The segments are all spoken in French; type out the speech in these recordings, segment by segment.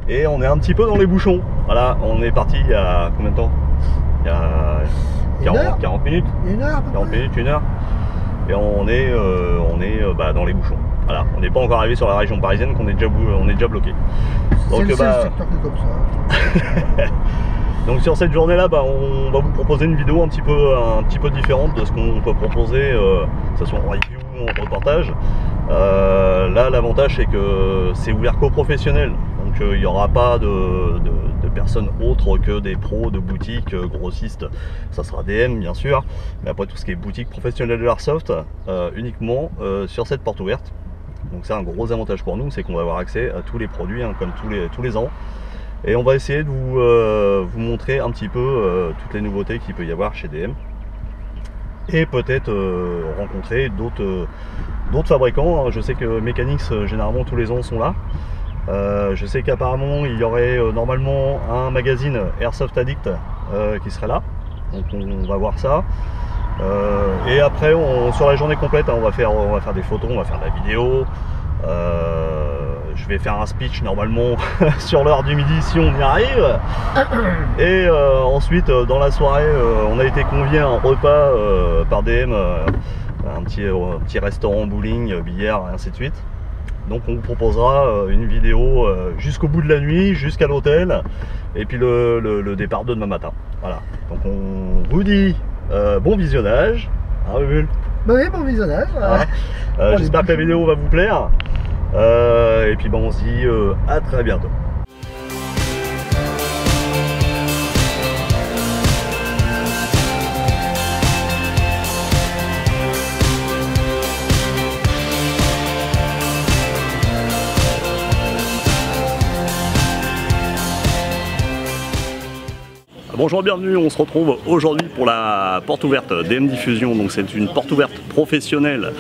Et on est un petit peu dans les bouchons. Voilà, on est parti il y a combien de temps? Il y a 40 minutes. Une heure à peu 40 près. minutes, une heure. Et on est dans les bouchons. Voilà, on n'est pas encore arrivé sur la région parisienne, qu'on est déjà bloqué. Donc C'est le seul secteur qui est comme ça. donc sur cette journée-là, on va vous proposer une vidéo un petit peu différente de ce qu'on peut proposer, que ce soit en review ou en reportage. Là, l'avantage c'est que c'est ouvert qu'aux professionnels, donc il n'y aura pas de personnes autres que des pros de boutiques, grossistes. Ça sera DM bien sûr, mais après tout ce qui est boutique professionnelle de l'airsoft, uniquement sur cette porte ouverte. Donc c'est un gros avantage pour nous, c'est qu'on va avoir accès à tous les produits, hein, comme tous les ans. Et on va essayer de vous montrer un petit peu toutes les nouveautés qu'il peut y avoir chez DM. Et peut-être rencontrer d'autres fabricants. Je sais que Mechanix, généralement tous les ans sont là. Je sais qu'apparemment il y aurait normalement un magazine Airsoft Addict qui serait là. Donc on va voir ça. Et après sur la journée complète, hein, on va faire des photos, on va faire de la vidéo. Je vais faire un speech normalement sur l'heure du midi si on y arrive. Et ensuite dans la soirée, on a été convié à un repas par DM, un petit restaurant bowling, billard et ainsi de suite. Donc on vous proposera une vidéo jusqu'au bout de la nuit, jusqu'à l'hôtel, et puis le départ de demain matin. Voilà. Donc on vous dit bon visionnage. Hein, Bull ? Bah oui, bon visionnage. J'espère que la vidéo va vous plaire. Et puis on se dit à très bientôt. Bonjour, bienvenue, on se retrouve aujourd'hui pour la porte ouverte DM Diffusion. Donc c'est une porte ouverte professionnelle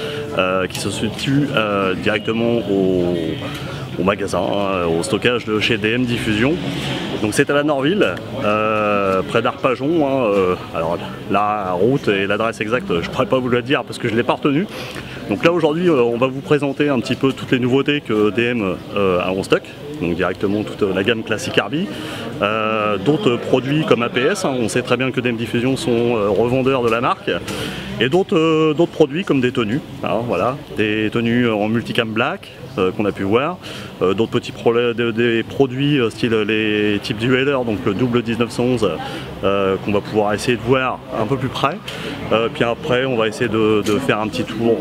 qui se situe directement au magasin, au stockage de chez DM Diffusion. Donc c'est à la Norville, près d'Arpajon. Alors la route et l'adresse exacte, je ne pourrais pas vous le dire parce que je ne l'ai pas retenu. Donc là aujourd'hui on va vous présenter un petit peu toutes les nouveautés que DM a en stock. Donc directement toute la gamme classique Arby, d'autres produits comme APS, hein, on sait très bien que DM Diffusion sont revendeurs de la marque, et d'autres produits comme des tenues, hein, voilà, des tenues en multicam black qu'on a pu voir, d'autres petits des produits style les types duelers, donc le double 1911 qu'on va pouvoir essayer de voir un peu plus près, puis après on va essayer de faire un petit tour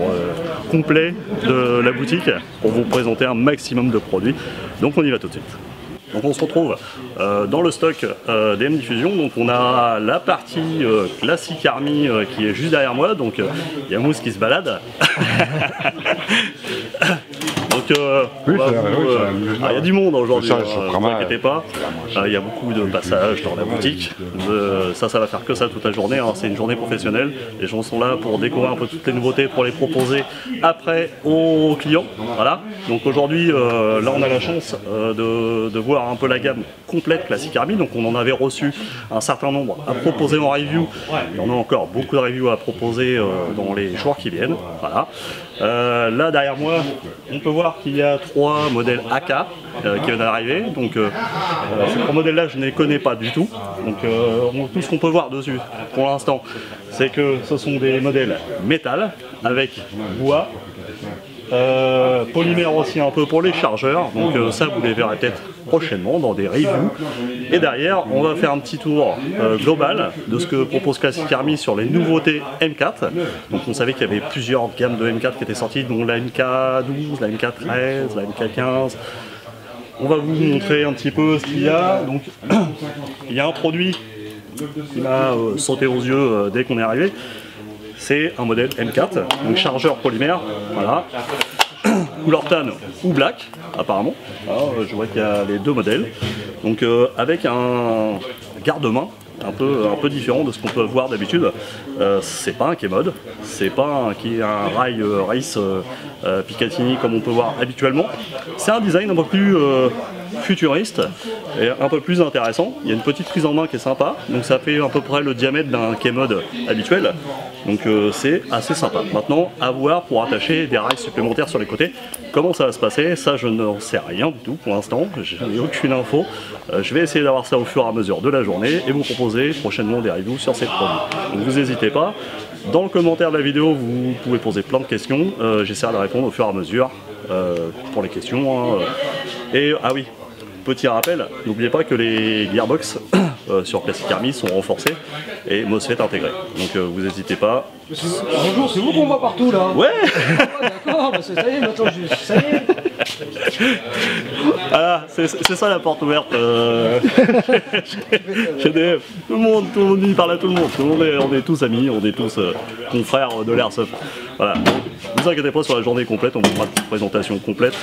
complet de la boutique pour vous présenter un maximum de produits. Donc on y va tout de suite. Donc on se retrouve dans le stock DM Diffusion. Donc on a la partie classique Army qui est juste derrière moi. Donc il y a Mousse qui se balade. Donc il y a du monde aujourd'hui, ne vous inquiétez pas. Il y a beaucoup de passages dans la boutique. Ça va faire que ça toute la journée, hein. C'est une journée professionnelle. Les gens sont là pour découvrir un peu toutes les nouveautés, pour les proposer après aux clients. Voilà. Donc aujourd'hui, là on a la chance de voir un peu la gamme complète classique Army. Donc on en avait reçu un certain nombre à proposer en review. Il y en a encore beaucoup de reviews à proposer dans les jours qui viennent. Voilà. Là derrière moi, on peut voir qu'il y a 3 modèles AK qui viennent d'arriver. Donc ces 3 modèles là je ne les connais pas du tout. Donc tout ce qu'on peut voir dessus pour l'instant, c'est que ce sont des modèles métal avec bois, polymère aussi un peu pour les chargeurs. Donc ça vous les verrez peut-être prochainement dans des reviews. Et derrière on va faire un petit tour global de ce que propose Classic Army sur les nouveautés M4. Donc on savait qu'il y avait plusieurs gammes de M4 qui étaient sorties, dont la MK12, la MK13, la MK15. On va vous montrer un petit peu ce qu'il y a. Donc il y a un produit qui m'a sauté aux yeux dès qu'on est arrivé. C'est un modèle M4, donc chargeur polymère, voilà, couleur tan ou black apparemment. Alors, je vois qu'il y a les 2 modèles, donc avec un garde-main un peu différent de ce qu'on peut voir d'habitude. C'est pas un K-Mod, c'est pas un rail race Picatinny comme on peut voir habituellement. C'est un design un peu plus futuriste et un peu plus intéressant. Il y a une petite prise en main qui est sympa, donc ça fait à peu près le diamètre d'un K-Mod habituel, donc c'est assez sympa. Maintenant, à voir pour attacher des rails supplémentaires sur les côtés. Comment ça va se passer, ça je n'en sais rien du tout pour l'instant, je n'ai aucune info. Je vais essayer d'avoir ça au fur et à mesure de la journée et vous proposer prochainement des reviews sur ces produits. Donc vous n'hésitez pas. Dans le commentaire de la vidéo, vous pouvez poser plein de questions. J'essaierai de répondre au fur et à mesure pour les questions. Et ah oui, petit rappel, n'oubliez pas que les gearbox sur Classic Army sont renforcés et MOSFET intégrés. Donc vous n'hésitez pas. Bonjour, c'est vous qu'on voit partout là. Ouais. D'accord, bah ça y est, maintenant ça y est. Voilà, c'est ça la porte ouverte. GDF. Tout le monde y parle à tout le monde. On est tous amis, on est tous confrères de l'airsoft. Voilà. Donc, ne vous inquiétez pas sur la journée complète, on vous fera une présentation complète,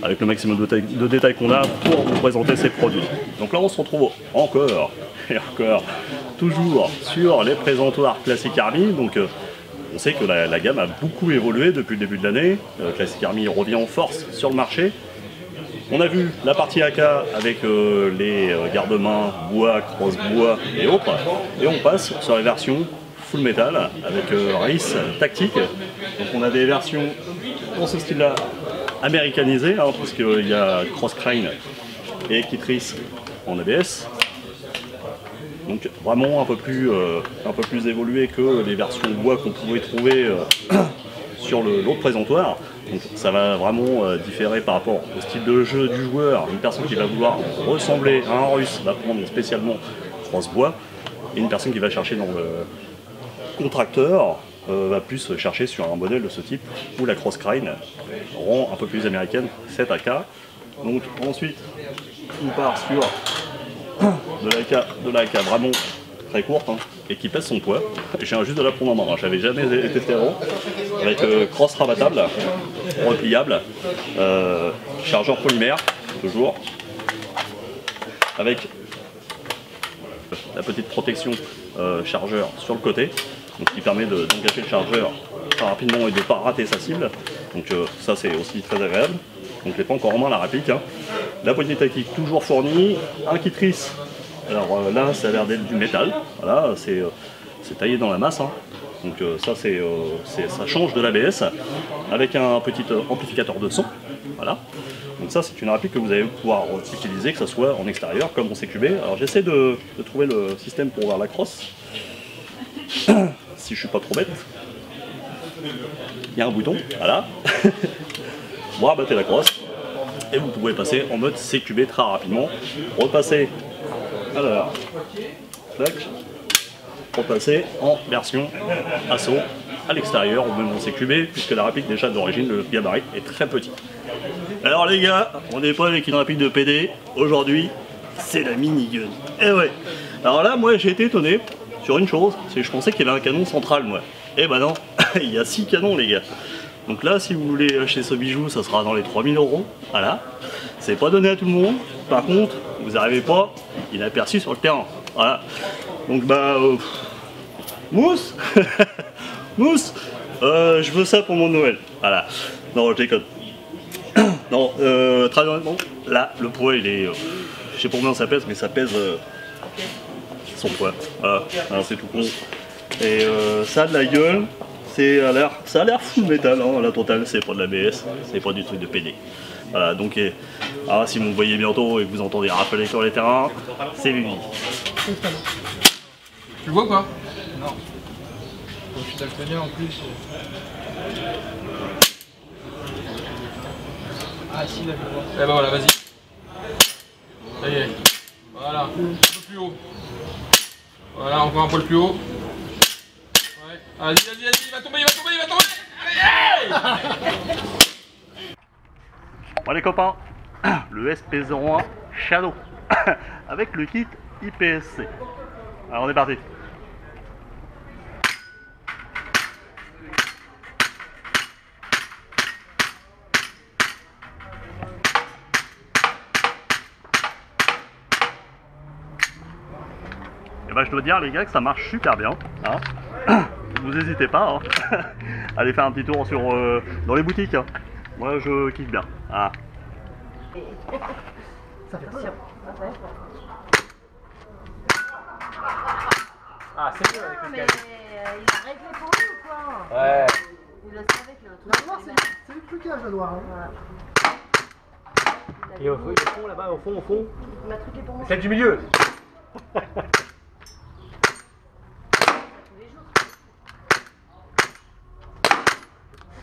avec le maximum de détails qu'on a pour vous présenter ces produits. Donc là on se retrouve encore et encore, toujours sur les présentoirs Classic Army. Donc on sait que la gamme a beaucoup évolué depuis le début de l'année. Classic Army revient en force sur le marché. On a vu la partie AK avec les garde-mains bois, cross-bois et autres. Et on passe sur les versions full metal avec RIS tactique. Donc on a des versions dans ce style-là américanisées, parce qu'il y a cross-crane et Kitris en ABS. Donc vraiment un peu plus évolué que les versions bois qu'on pouvait trouver sur l'autre présentoir. Donc ça va vraiment différer par rapport au style de jeu du joueur. Une personne qui va vouloir ressembler à un russe va prendre spécialement cross bois, et une personne qui va chercher dans le contracteur va plus chercher sur un modèle de ce type où la cross crane rend un peu plus américaine cette AK. Donc ensuite on part sur de la AK vraiment très courte, et qui pèse son poids. Je viens juste de la prendre en main, j'avais jamais testé avant. Avec cross rabattable, repliable, chargeur polymère, toujours, avec la petite protection chargeur sur le côté, donc qui permet d'engager le chargeur très rapidement et de ne pas rater sa cible. Donc ça c'est aussi très agréable. Donc je l'ai pas encore en main la réplique. La poignée tactique toujours fournie, un Kitris. Alors là ça a l'air d'être du métal, voilà, c'est taillé dans la masse. Donc ça ça change de l'ABS avec un petit amplificateur de son. Voilà. Donc ça c'est une réplique que vous allez pouvoir utiliser, que ce soit en extérieur comme en CQB. Alors j'essaie de trouver le système pour voir la crosse. Si je suis pas trop bête. Il y a un bouton, voilà. Vous rabattez la crosse et vous pouvez passer en mode CQB très rapidement. Repasser, alors, tac, repasser en version assaut à l'extérieur ou même en CQB, puisque la réplique déjà d'origine, le gabarit est très petit. Alors les gars, on n'est pas avec une réplique de PD, aujourd'hui c'est la minigun. Et ouais, alors là moi j'ai été étonné sur une chose, c'est que je pensais qu'il y avait un canon central moi. Et bah non, il y a 6 canons les gars. Donc là si vous voulez acheter ce bijou, ça sera dans les 3000 €, voilà. C'est pas donné à tout le monde, par contre, vous n'arrivez pas inaperçu sur le terrain, voilà. Donc bah, Mousse Mousse, je veux ça pour mon Noël, voilà. Non, je déconne. Non, très honnêtement, là, le poids, il est... je sais pas combien ça pèse, mais ça pèse son poids. Voilà, c'est tout con. Et ça a de la gueule, ça a l'air full métal, la totale, c'est pas de l'ABS, c'est pas du truc de PD. Voilà, donc si vous me voyez bientôt et que vous entendez rappeler sur les terrains, c'est Vivi. Tu le vois ou pas? Non. Je suis daltonien en plus. Ah si, là je le vois. Eh ben voilà, vas-y. Ça y est. Voilà, un peu plus haut. Voilà, encore un poil plus haut. Ouais. Vas-y, il va tomber, il va tomber. Allez. Bon les copains, le SP01 Shadow avec le kit IPSC. Alors on est parti. Et bah je dois dire les gars que ça marche super bien. Vous n'hésitez pas allez faire un petit tour sur, dans les boutiques. Moi je kiffe bien. Ça fait peur. Ah, c'est mieux avec le Mais calme. il a réglé pour lui ou quoi? Ouais. Il le savait que le truc. Normalement, c'est le trucage, la noire. Hein. Et au fond, là-bas, au fond. Il m'a truqué pour moi. Celle du milieu. Tous les jours.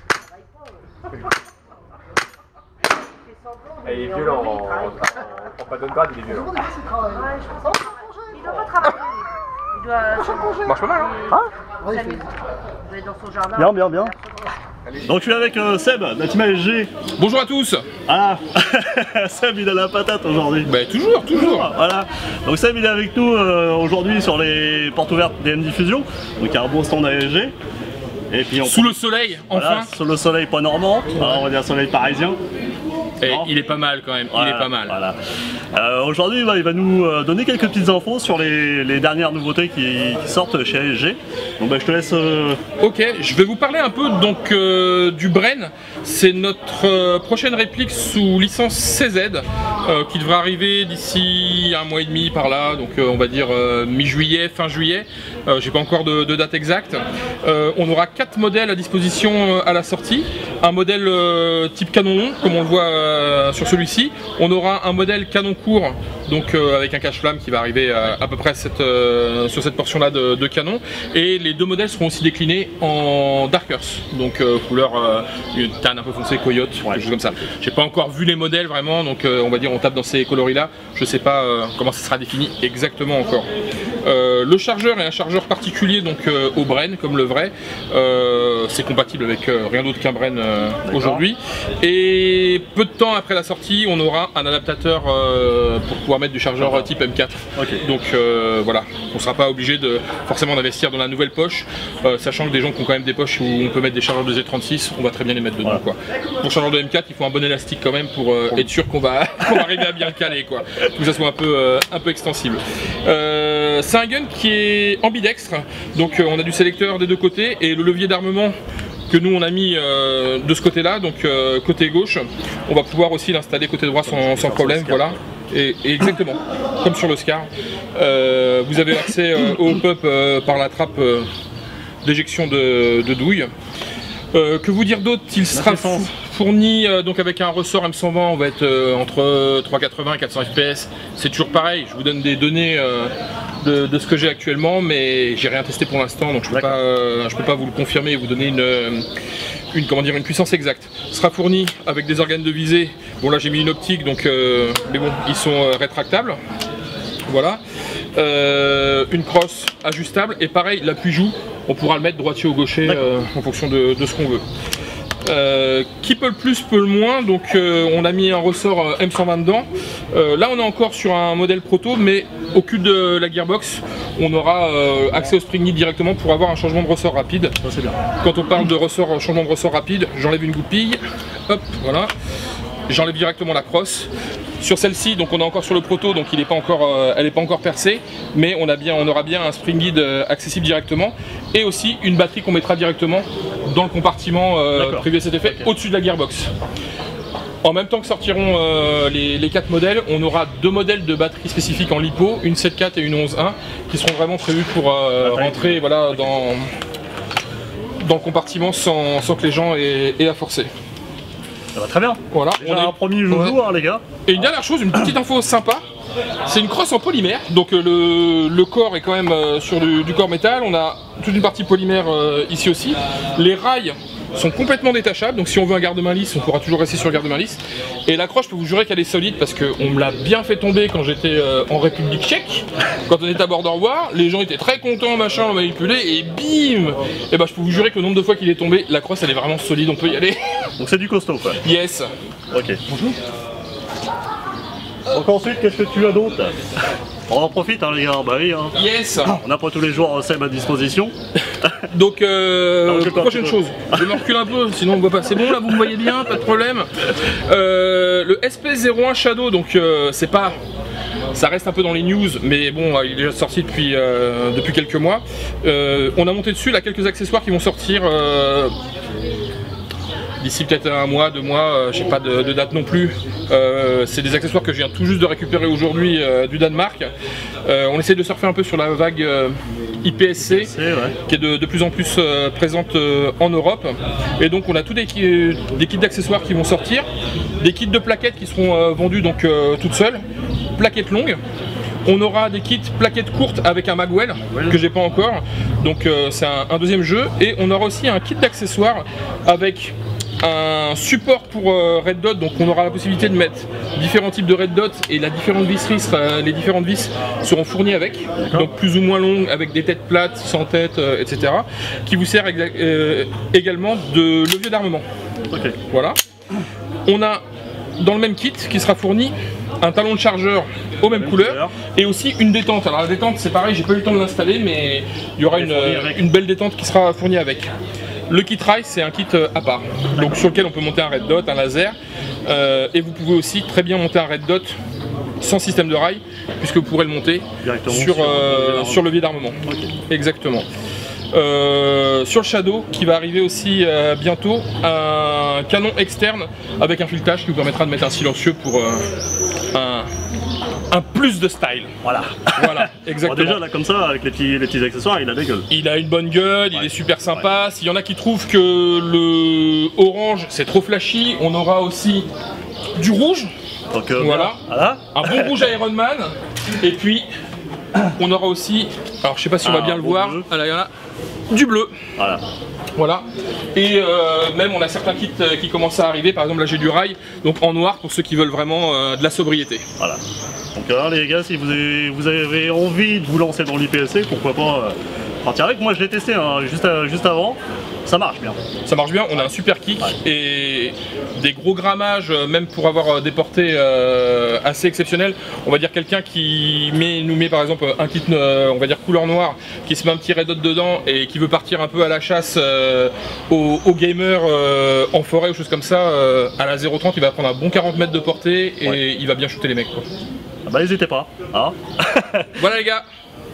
Ça travaille pas. Il fait semblant de Et il est en violent. lui, il travaille pas. En pas de grade, il est violent. Comment des fois, c'est travail. Ouais, je pense qu'il doit pas travailler. Il doit. Marche pas mal, hein. Ouais, il s'amuser. fait- Il doit être dans son jardin. Bien, bien, bien. Donc je suis avec Seb, de la team ASG. Bonjour à tous. Ah, Seb il a la patate aujourd'hui. Bah toujours. Voilà, donc Seb il est avec nous aujourd'hui sur les portes ouvertes DM Diffusion. Donc il y a un beau stand ASG. Et puis on Sous le soleil, voilà, enfin. sous le soleil pas normand, on va dire soleil parisien. Et Non. il est pas mal quand même, il Voilà, est pas mal. Voilà. Aujourd'hui il va nous donner quelques petites infos sur les dernières nouveautés qui sortent chez ASG. Donc je te laisse... Ok, je vais vous parler un peu donc du Bren. C'est notre prochaine réplique sous licence CZ qui devrait arriver d'ici un mois et demi par là, donc on va dire mi-juillet, fin juillet. J'ai pas encore de date exacte. On aura 4 modèles à disposition à la sortie. Un modèle type canon long, comme on le voit sur celui-ci. On aura un modèle canon court, donc avec un cache-flamme qui va arriver à peu près sur cette portion-là de canon. Et les deux modèles seront aussi déclinés en Dark Earth, donc couleur une tanne un peu foncée, coyote, quelque chose comme ça. J'ai pas encore vu les modèles vraiment, donc on va dire on tape dans ces coloris-là. Je sais pas comment ça sera défini exactement encore. Le chargeur est un chargeur particulier, donc au Bren comme le vrai. C'est compatible avec rien d'autre qu'un Bren aujourd'hui. Et peu de temps après la sortie, on aura un adaptateur pour pouvoir mettre du chargeur type M4. Ok. Donc voilà, on ne sera pas obligé de forcément d'investir dans la nouvelle poche, sachant que des gens qui ont quand même des poches où on peut mettre des chargeurs de Z36, on va très bien les mettre dedans. Voilà. Quoi. Pour le chargeur de M4, il faut un bon élastique quand même pour être sûr qu'on va, qu'on va arriver à bien le caler, quoi, pour que ça soit un peu extensible. C'est un gun qui est ambidextre, donc on a du sélecteur des deux côtés et le levier d'armement que nous on a mis de ce côté là, donc côté gauche, on va pouvoir aussi l'installer côté droit sans problème, voilà. Et exactement, comme sur le Scar. Vous avez accès au hop-up par la trappe d'éjection de douille. Que vous dire d'autre? Il sera fourni donc avec un ressort M120, on va être entre 380 et 400 fps. C'est toujours pareil, je vous donne des données de ce que j'ai actuellement, mais j'ai rien testé pour l'instant, donc je peux pas vous le confirmer et vous donner une puissance exacte. Ce sera fourni avec des organes de visée. Bon là j'ai mis une optique, donc mais bon, ils sont rétractables. Voilà. Une crosse ajustable et pareil, l'appui joue, on pourra le mettre droitier ou gaucher en fonction de ce qu'on veut. Qui peut le plus, peut le moins, donc on a mis un ressort M120 dedans. Là on est encore sur un modèle proto, mais au cul de la gearbox, on aura accès au spring knit directement pour avoir un changement de ressort rapide. Ça c'est bien. Quand on parle de changement de ressort rapide, j'enlève une goupille, hop, voilà. J'enlève directement la crosse. Sur celle-ci, donc on est encore sur le proto, donc elle n'est pas encore percée, mais on aura bien un spring guide accessible directement et aussi une batterie qu'on mettra directement dans le compartiment privé cet effet au-dessus de la gearbox. En même temps que sortiront les 4 modèles, on aura 2 modèles de batteries spécifiques en lipo, une 7.4 et une 11.1, qui seront vraiment prévus pour rentrer voilà, dans le compartiment sans que les gens aient à forcer. Ça va très bien. Voilà, Déjà un premier joujou, hein, les gars. Et une dernière chose, une petite info sympa, c'est une crosse en polymère, donc le corps est quand même sur du corps métal, on a toute une partie polymère ici aussi. Les rails sont complètement détachables, donc si on veut un garde-main lisse, on pourra toujours rester sur le garde-main lisse. Et la crosse, je peux vous jurer qu'elle est solide parce qu'on me l'a bien fait tomber quand j'étais en République tchèque, quand on était à Border War, les gens étaient très contents, machin, on manipulé, et bim! Et bah je peux vous jurer que le nombre de fois qu'il est tombé, la crosse elle est vraiment solide, on peut y aller. Donc c'est du costaud quoi. Yes. Ok. Bonjour. Donc ensuite, qu'est-ce que tu as d'autre? On en profite hein, les gars, bah oui hein. Yes. On n'a pas tous les jours Seb à disposition. Donc je prochaine chose, je me recule un peu, sinon on voit pas, c'est bon là, vous me voyez bien, pas de problème. Le SP01 Shadow, donc c'est pas... Ça reste un peu dans les news, mais bon, il est déjà sorti depuis quelques mois. On a monté dessus là quelques accessoires qui vont sortir d'ici peut-être un mois, 2 mois, j'ai pas de date non plus. C'est des accessoires que je viens tout juste de récupérer aujourd'hui du Danemark. On essaie de surfer un peu sur la vague IPSC, qui est de plus en plus présente en Europe. Et donc on a tous des kits d'accessoires qui vont sortir, des kits de plaquettes qui seront vendus donc toutes seules, plaquettes longues. On aura des kits plaquettes courtes avec un magwell que j'ai pas encore, donc c'est un deuxième jeu. Et on aura aussi un kit d'accessoires avec un support pour Red Dot, donc on aura la possibilité de mettre différents types de Red Dot et les différentes vis seront fournies avec, donc plus ou moins longues avec des têtes plates, sans tête, etc. qui vous sert également de levier d'armement. Voilà. On a dans le même kit qui sera fourni un talon de chargeur aux mêmes couleurs et aussi une détente. Alors la détente c'est pareil, j'ai pas eu le temps de l'installer, mais il y aura une belle détente qui sera fournie avec. Le kit rail c'est un kit à part, donc sur lequel on peut monter un red dot, un laser, et vous pouvez aussi très bien monter un red dot sans système de rail, puisque vous pourrez le monter sur levier d'armement. Exactement. Sur le Shadow qui va arriver aussi bientôt, un canon externe avec un filetage qui vous permettra de mettre un silencieux pour un plus de style. Voilà, exactement. Bon, déjà là comme ça, avec les petits accessoires, il a des gueules. Il a une bonne gueule, il est super sympa. S'il y en a qui trouvent que le orange c'est trop flashy, on aura aussi du rouge. Donc voilà, un bon rouge Iron Man. Et puis on aura aussi, alors je sais pas si on va bien le voir, du bleu. Voilà. Et même on a certains kits qui commencent à arriver, par exemple là j'ai du rail, donc en noir pour ceux qui veulent vraiment de la sobriété. Voilà. Donc les gars, si vous avez envie de vous lancer dans l'IPSC, pourquoi pas partir avec. Moi je l'ai testé juste avant, ça marche bien. Ça marche bien, on a un super kick et des gros grammages, même pour avoir des portées assez exceptionnelles. On va dire quelqu'un qui nous met par exemple un kit, on va dire couleur noire, qui se met un petit red dot dedans et qui veut partir un peu à la chasse aux gamers en forêt ou choses comme ça, à la 0.30 il va prendre un bon 40 mètres de portée et il va bien shooter les mecs quoi. Ah bah n'hésitez pas, hein. Voilà les gars.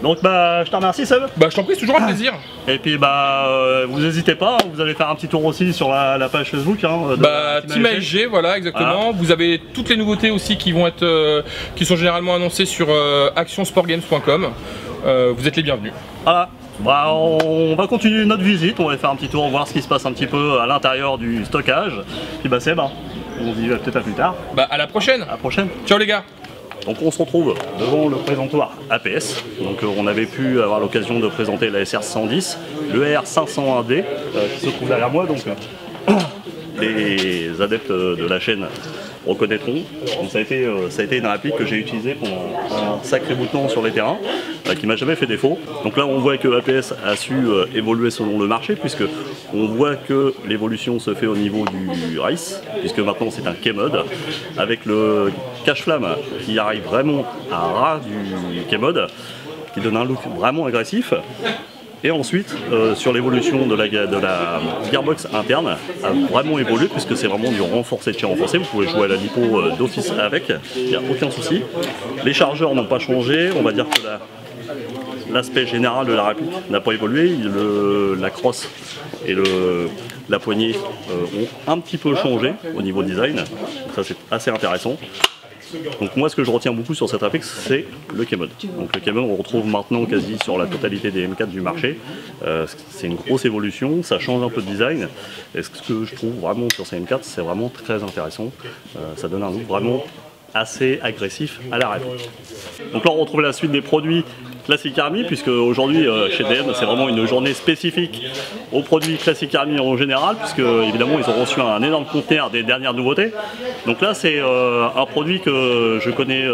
Donc bah je te remercie Seb. Bah je t'en prie, c'est toujours un plaisir. Et puis bah vous n'hésitez pas, vous allez faire un petit tour aussi sur la page Facebook Team ASG, voilà exactement. Voilà. Vous avez toutes les nouveautés aussi qui vont être qui sont généralement annoncées sur actionsportgames.com. Vous êtes les bienvenus. Voilà. Bah, on va continuer notre visite, on va faire un petit tour, voir ce qui se passe un petit peu à l'intérieur du stockage. Puis bah Seb, on se dit peut-être à plus tard. Bah à la prochaine. À la prochaine. Ciao les gars. Donc on se retrouve devant le présentoir APS. Donc on avait pu avoir l'occasion de présenter la SR110, le R501D qui se trouve derrière moi. Donc les adeptes de la chaîne reconnaîtront. Donc ça a été une réplique que j'ai utilisée pendant un sacré bout de temps sur les terrains, qui m'a jamais fait défaut. Donc là on voit que APS a su évoluer selon le marché, puisque on voit que l'évolution se fait au niveau du race, puisque maintenant c'est un K-Mode, avec le cache-flamme qui arrive vraiment à ras du K-Mode, qui donne un look vraiment agressif. Et ensuite, sur l'évolution de la gearbox interne, a vraiment évolué, puisque c'est vraiment du renforcé de tir renforcé. Vous pouvez jouer à la lipo d'office avec, il n'y a aucun souci. Les chargeurs n'ont pas changé, on va dire que l'aspect général de la réplique n'a pas évolué. La crosse et la poignée ont un petit peu changé au niveau design, donc ça c'est assez intéressant. Donc moi ce que je retiens beaucoup sur cette réplique c'est le K-Mode. Donc le K-Mode on retrouve maintenant quasi sur la totalité des M4 du marché. C'est une grosse évolution, ça change un peu de design. Et ce que je trouve vraiment sur ces M4 c'est vraiment très intéressant. Ça donne un look vraiment assez agressif à la réplique. Donc là on retrouve la suite des produits Classic Army, puisque aujourd'hui chez DM c'est vraiment une journée spécifique aux produits Classic Army en général, puisque évidemment ils ont reçu un énorme conteneur des dernières nouveautés. Donc là c'est un produit que je connais,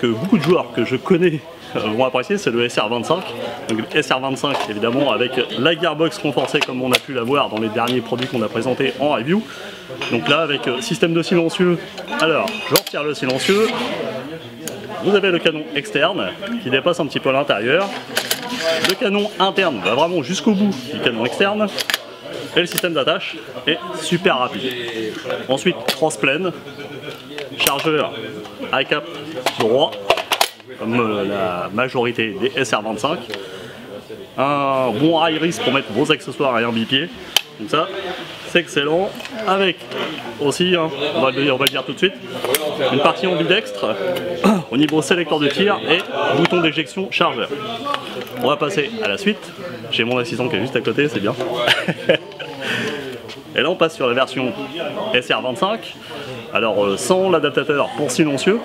que beaucoup de joueurs que je connais vont apprécier, c'est le SR25. Donc le SR25 évidemment avec la gearbox renforcée comme on a pu la voir dans les derniers produits qu'on a présentés en review. Donc là avec système de silencieux, alors je retire le silencieux. Vous avez le canon externe qui dépasse un petit peu à l'intérieur. Le canon interne va vraiment jusqu'au bout du canon externe. Et le système d'attache est super rapide. Ensuite, cross-plane, chargeur high cap droit, comme la majorité des SR25. Un bon high-ris pour mettre vos accessoires et un bipied. Comme ça, c'est excellent. Avec aussi, hein, on va le dire tout de suite, une partie ambidextre au niveau sélecteur de tir et bouton d'éjection chargeur. On va passer à la suite. J'ai mon assistant qui est juste à côté, c'est bien. Et là on passe sur la version SR25. Alors sans l'adaptateur pour silencieux.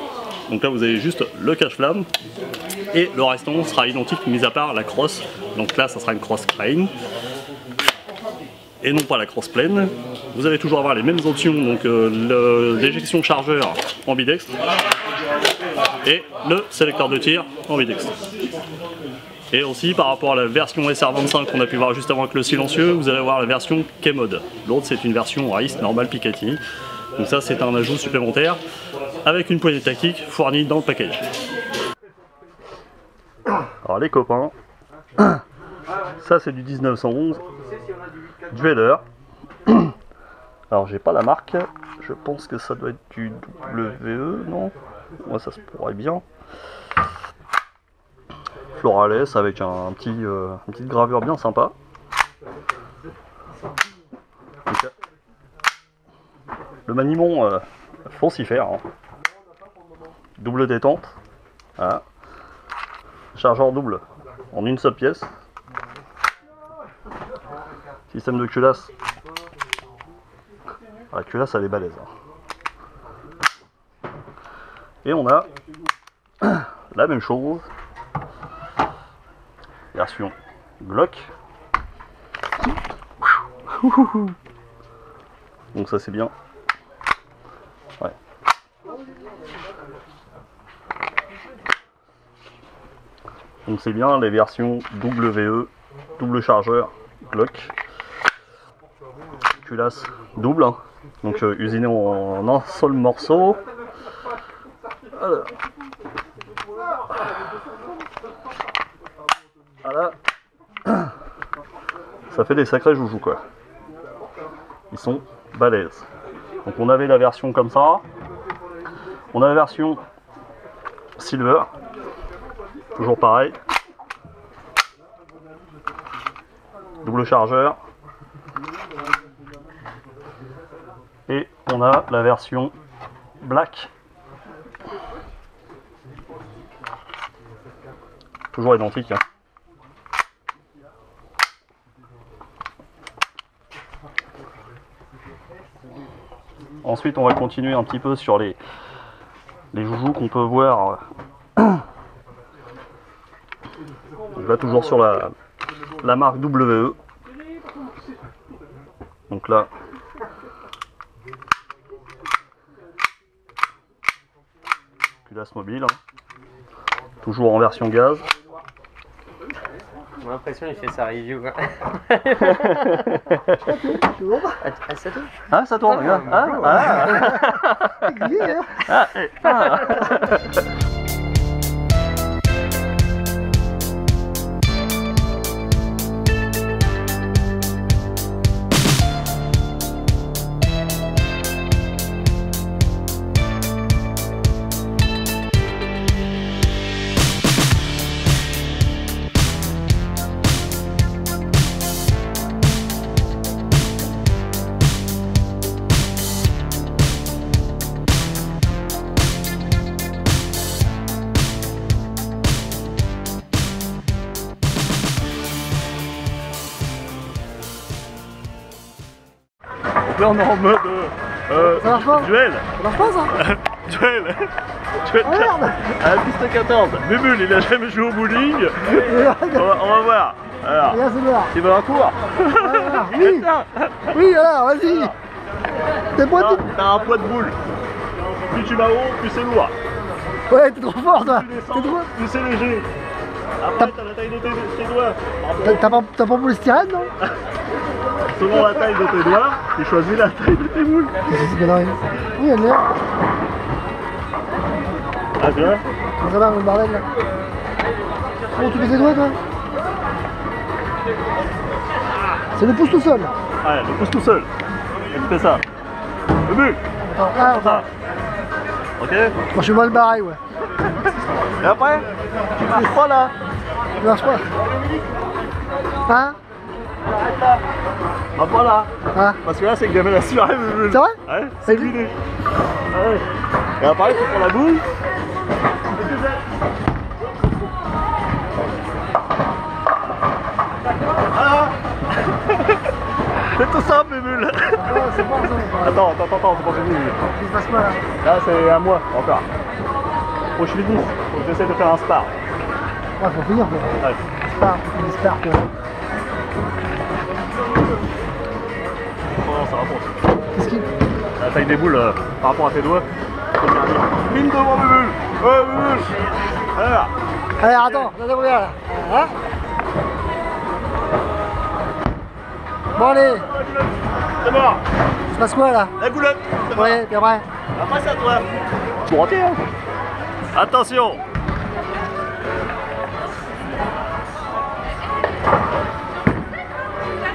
Donc là vous avez juste le cache-flamme. Et le restant sera identique, mis à part la crosse. Donc là ça sera une crosse crane. Et non pas la crosse pleine. Vous allez toujours avoir les mêmes options, donc l'éjection chargeur ambidextre et le sélecteur de tir ambidextre. Et aussi par rapport à la version SR25 qu'on a pu voir juste avant avec le silencieux, vous allez avoir la version K-Mode. L'autre c'est une version Race normale Picatinny. Donc ça c'est un ajout supplémentaire avec une poignée tactique fournie dans le package. Alors les copains, ça c'est du 1911 Dueler. Alors j'ai pas la marque, je pense que ça doit être du WE, non? Moi ça se pourrait bien. Florales avec une petite gravure bien sympa. Donc, le maniement, faut s'y faire. Hein. Double détente. Voilà. Chargeur double en une seule pièce. Système de culasse. La culasse elle est balèze. Hein. Et on a la même chose. Version Glock. Donc ça c'est bien. Ouais. Donc c'est bien les versions WE, double chargeur Glock. Culasse double, hein. Donc usiné en un seul morceau. Alors. Voilà. Ça fait des sacrés joujoux quoi. Ils sont balèzes. Donc on avait la version comme ça. On a la version Silver. Toujours pareil. Double chargeur. Et on a la version Black. Toujours identique. Hein. Ensuite, on va continuer un petit peu sur les joujoux qu'on peut voir. Donc là, toujours sur la marque WE. Donc là, culasse mobile. Hein. Toujours en version gaz. J'ai l'impression qu'il fait sa review. Quoi. Ça tourne. Ah, ça tourne, regarde. Là on est en mode Ça marche pas? duel. Ça marche pas ça? Duel Oh merde! à la piste 14. Bubule il a jamais joué au bowling. On va voir. Alors, Regarde, c'est noir. tu veux un cours? Oui! Oui, alors, vas-y! T'es pas tout... T'as un poids de boule. Plus tu vas haut, plus c'est lourd. Ouais, t'es trop fort toi! Plus tu T'es descends, trop... plus c'est léger. Après t'as la taille de tes doigts. T'as pas polystyrène, non? Selon la taille de tes doigts, tu choisis la taille de tes boules. Qu'est-ce que c'est que connerie? Oui, elle est là. Ah bien. Ça va, le bordel là. Comment tu fais tes doigts toi? C'est le pouce tout seul. Ouais, le pouce tout seul. Et tu fais ça. Le but. Attends, là, enfin. Ok. Moi je suis mal barré, ouais. Et après, tu marches pas là. Ça marche pas. Hein? Arrête là. Bah voilà. Ah. Parce que là, c'est que j'avais la sueur. C'est vrai? Ouais, c'est l'idée. Ah ouais. Et après, tu prends la boule. Ah. C'est tout simple, mes bulles. C'est bon, ça. Attends, c'est pas fini. Il se passe quoi là? Là, c'est à moi, encore. Faut que je finisse. Faut que j'essaie de faire un spar. Ouais, faut finir quoi. Ouais. J'espère que. Oh, ça rapproche. Qu'est-ce qu'il. La taille des boules par rapport à tes doigts. Mine devant mes bulles. Ouais, mes bulles. Voilà. Allez, attends, regarde là. Hein? Bon, allez, C'est mort. il se passe quoi là? La goulotte. C'est mort. Ouais, puis après. Après, c'est à toi. Bon, entier, hein. Attention.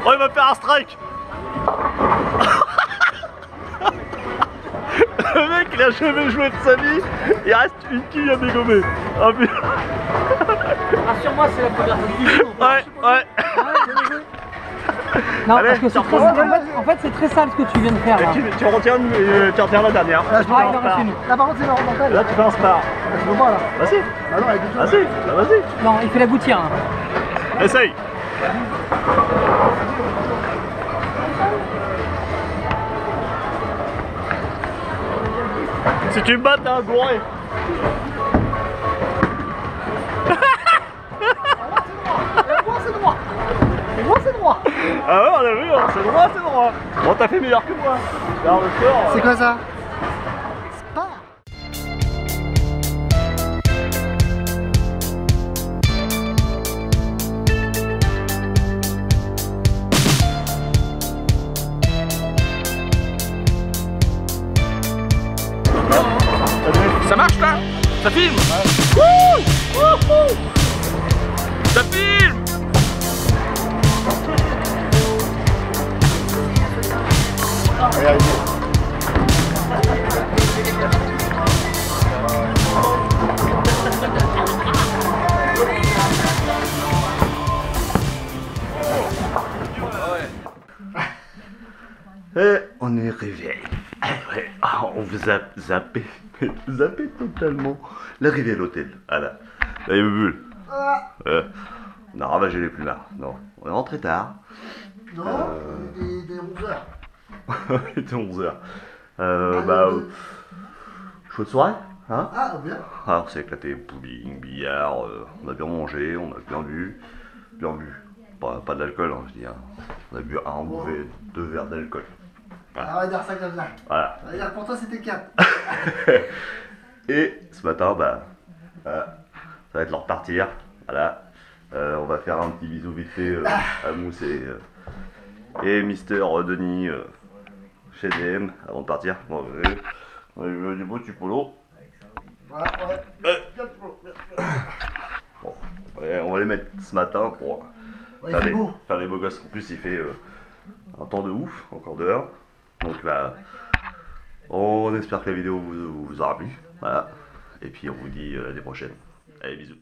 Oh, il va faire un strike. Le mec, il a jamais joué de sa vie. Il reste une quille à dégommer. Oh putain. Rassure-moi, c'est la première fois que tu joues. Ouais. Non, Allez, parce que c'est tiens, très sale. En fait, c'est très sale ce que tu viens de faire. Et Là. tu retiens la dernière. Là, je peux Ah, pas il en en faire. reste une. Là, par contre, c'est marrant mental. Là, tu fais un spar. Je peux pas là. Vas-y. Ah non, avec Vas-y. Bah, vas-y. Non, il fait la gouttière. Hein. Essaye. Si tu me bats, t'es un gouré. C'est droit. Et moi, c'est droit. Ah ouais, on a vu, hein, c'est droit. Bon, t'as fait meilleur que moi. Regarde le score. C'est quoi ça? Spar. Ça marche là? Ça filme? Wouh! Wouhou! Ça filme! Et on est réveillé. Ouais, on vous a zappé totalement. L'arrivée à l'hôtel, voilà. Là, il y a bulle. On a ravagé les plumards. Non, on est rentré tard. Non, des 11h. Il était 11h. Chouette soirée, hein? Ah, bien. Ah, on s'est éclaté, bowling, billard, on a bien mangé, on a bien bu. Pas de l'alcool, hein, je dis. Hein. On a bu un bouvet, 2 verres d'alcool. Ah, on va dire ça comme ça. Voilà. On va dire pour toi c'était 4. Et ce matin, ça va être l'heure de partir. Voilà. On va faire un petit bisou vite fait à Mousse et Mister Denis chez DM avant de partir. Bon, on a eu du beau du polo. Voilà, ouais. Bon, on va les mettre ce matin pour Ouais, faire, c'est beau. faire les beaux gosses. En plus, il fait un temps de ouf, encore dehors. Donc on espère que la vidéo vous aura plu. Voilà. Et puis on vous dit à l'année prochaine. Allez, bisous.